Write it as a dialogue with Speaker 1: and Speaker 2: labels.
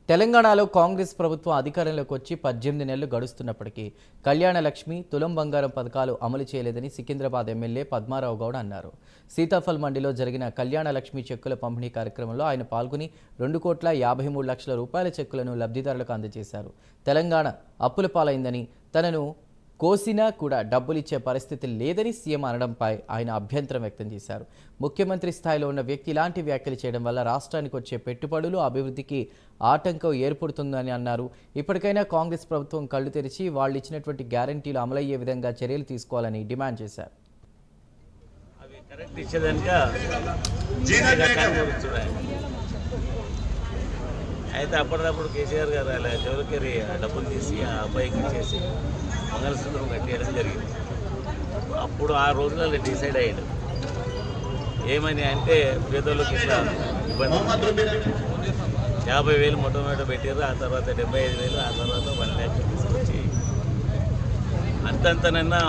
Speaker 1: తెలంగాణలో కాంగ్రెస్ ప్రభుత్వం అధికారంలోకి వచ్చి 18 నెలలు గడుస్తున్నప్పటికీ కళ్యాణ లక్ష్మి, తులం బంగారం పథకాలు అమలు చేయలేదని సికింద్రాబాద్ ఎమ్మెల్యే పద్మారావు గౌడ్ అన్నారు. సీతాఫల్ మండిలో జరిగిన కళ్యాణ లక్ష్మి చెక్కుల పంపిణీ కార్యక్రమంలో ఆయన పాల్గొని 2,53,00,000 రూపాయల చెక్కులను లబ్ధిదారులకు అందజేశారు. తెలంగాణ అప్పుల పాలైందని, తనను కోసినా కూడా డబ్బులిచ్చే పరిస్థితి లేదని సీఎం అనడంపై ఆయన అభ్యంతరం వ్యక్తం చేశారు. ముఖ్యమంత్రి స్థాయిలో ఉన్న వ్యక్తి ఇలాంటి వ్యాఖ్యలు చేయడం వల్ల రాష్ట్రానికి వచ్చే పెట్టుబడులు, అభివృద్ధికి ఆటంకం ఏర్పడుతుందని అన్నారు. ఇప్పటికైనా కాంగ్రెస్ ప్రభుత్వం కళ్లు తెరిచి వాళ్ళు ఇచ్చినటువంటి గ్యారంటీలు అమలయ్యే విధంగా చర్యలు తీసుకోవాలని డిమాండ్ చేశారు.
Speaker 2: అయితే అప్పటికప్పుడు కేసీఆర్ గారు అలా ఎవరికి డబ్బులు తీసి ఆ అబ్బాయికి ఇచ్చేసి మంగళసూత్రం కట్టేయడం జరిగింది. అప్పుడు ఆ రోజులలో డిసైడ్ అయ్యాడు ఏమని అంటే పేదోళ్ళకి ఇట్లా ఇబ్బంది, 50,000 మొట్టమొదటి పెట్టారు, ఆ తర్వాత 75,000, ఆ తర్వాత 1,00,000 తీసుకొచ్చి అంతంతనన్నా